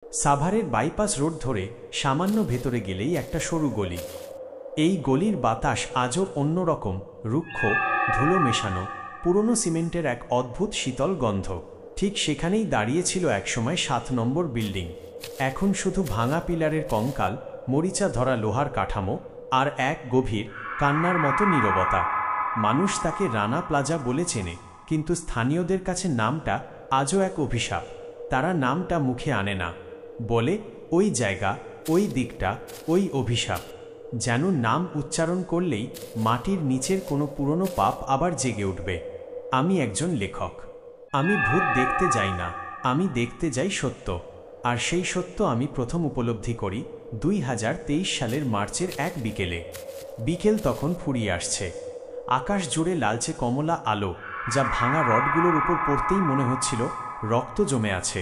সাভারের bypass road ধরে সামান্য ভেতরে গেলেই একটা সরু গলি। এই গলির বাতাস আজও অন্যরকম, রুক্ষ, ধুলো মেশানো, পুরনো সিমেন্টের এক অদ্ভুত শীতল গন্ধ। ঠিক সেখানেই দাঁড়িয়েছিল একসময় ৭ নম্বর বিল্ডিং। এখন শুধু ভাঙা পিলারের কঙ্কাল, মরিচা ধরা লোহার কাঠামো আর এক গভীর কান্নার মতো নীরবতা। মানুষ তাকে রানা প্লাজা বলে চেনে, কিন্তু স্থানীয়দের কাছে নামটা আজও এক অভিশাপ। তারা নামটা মুখে আনে না, বলে ওই জায়গা, ওই দিকটা, ওই অভিশাপ। যেন নাম উচ্চারণ করলেই মাটির নিচের কোনো পুরনো পাপ আবার জেগে উঠবে। আমি একজন লেখক। আমি ভূত দেখতে যাই না, আমি দেখতে যাই সত্য। আর সেই সত্য আমি প্রথম উপলব্ধি করি ২০২৩ সালের মার্চের এক বিকেলে। বিকেল তখন ফুরিয়ে আসছে। আকাশ জুড়ে লালচে কমলা আলো, যা ভাঙা রডগুলোর উপর পড়তেই মনে হচ্ছিল রক্ত জমে আছে।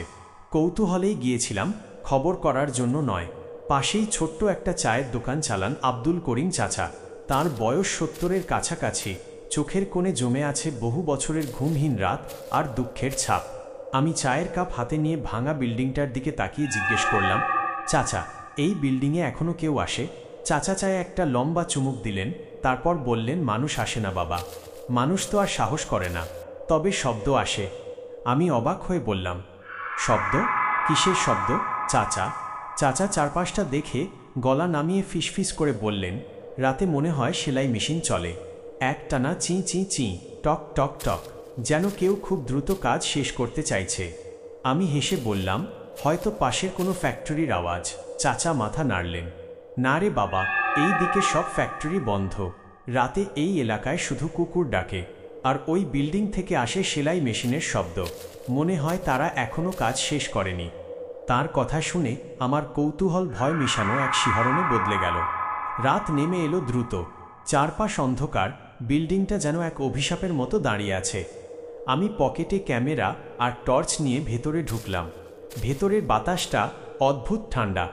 কৌতূহলেই গিয়েছিলাম, খবর করার জন্য নয়। পাশেই ছোট্ট একটা চায়ের দোকান চালান আব্দুল করিম চাচা। তার বয়স ৭০-এর কাছাকাছি। চোখের কোণে জমে আছে বহু বছরের ঘুমহীন রাত আর দুঃখের ছাপ। আমি চায়ের কাপ হাতে নিয়ে ভাঙা বিল্ডিংটার দিকে তাকিয়ে জিজ্ঞেস করলাম, চাচা, এই বিল্ডিংয়ে এখনও কেউ আসে? চাচা চায়ে একটা লম্বা চুমুক দিলেন, তারপর বললেন, মানুষ আসে না বাবা, মানুষ তো আর সাহস করে না, তবে শব্দ আসে। আমি অবাক হয়ে বললাম, শব্দ? কিসের শব্দ চাচা? চাচা চারপাশটা দেখে গলা নামিয়ে ফিসফিস করে বললেন, রাতে মনে হয় সেলাই মেশিন চলে, একটানা চিঁ চিঁ চিঁ, টক টক টক, যেন কেউ খুব দ্রুত কাজ শেষ করতে চাইছে। আমি হেসে বললাম, হয়তো পাশের কোনো ফ্যাক্টরির আওয়াজ। চাচা মাথা নাড়লেন, না রে বাবা, এই দিকে সব ফ্যাক্টরি বন্ধ। রাতে এই এলাকায় শুধু কুকুর ডাকে, আর ওই বিল্ডিং থেকে আসে সেলাই মেশিনের শব্দ। মনে হয় তারা এখনও কাজ শেষ করেনি। তার কথা শুনে আমার কৌতূহল ভয় মেশানো এক শিহরণে বদলে গেল। রাত নেমে এলো দ্রুত। চারপাশ অন্ধকার, বিল্ডিংটা যেন এক অভিশাপের মতো দাঁড়িয়ে আছে। আমি পকেটে ক্যামেরা আর টর্চ নিয়ে ভেতরে ঢুকলাম। ভেতরের বাতাসটা অদ্ভুত ঠান্ডা।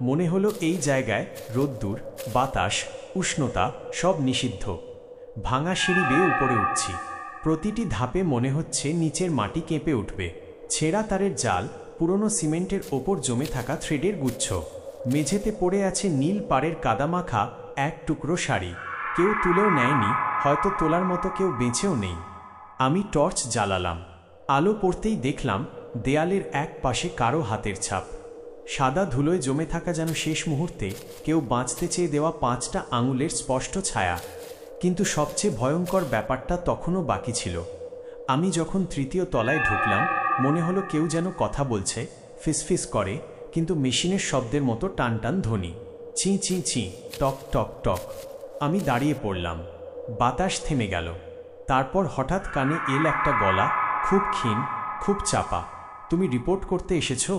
মনে হলো এই জায়গায় রোদ্দুর, বাতাস, উষ্ণতা সব নিষিদ্ধ। ভাঙা সিঁড়ি বেয়ে উপরে উঠছি। প্রতিটি ধাপে মনে হচ্ছে নিচের মাটি কেঁপে উঠবে। ছেঁড়া তারের জাল, পুরনো সিমেন্টের ওপর জমে থাকা থ্রেডের গুচ্ছ। মেঝেতে পড়ে আছে নীল পাড়ের কাদামাখা এক টুকরো শাড়ি। কেউ তুলেও নেয়নি, হয়তো তোলার মতো কেউ বেঁচেও নেই। আমি টর্চ জ্বালালাম। আলো পড়তেই দেখলাম দেয়ালের এক পাশে কারো হাতের ছাপ। সাদা ধুলোয় জমে থাকা যেন শেষ মুহূর্তে কেউ বাঁচতে চেয়ে দেওয়া ৫টা আঙুলের স্পষ্ট ছায়া। কিন্তু সবচেয়ে ভয়ঙ্কর ব্যাপারটা তখনও বাকি ছিল। আমি যখন তৃতীয় তলায় ঢুকলাম, মনে হলো কেউ যেন কথা বলছে, ফিসফিস করে, কিন্তু মেশিনের শব্দের মতো টানটান ধ্বনি, চিঁ চিঁ চিঁ, টক টক টক। আমি দাঁড়িয়ে পড়লাম। বাতাস থেমে গেল। তারপর হঠাৎ কানে এল একটা গলা, খুব ক্ষীণ, খুব চাপা, তুমি রিপোর্ট করতে এসেছো?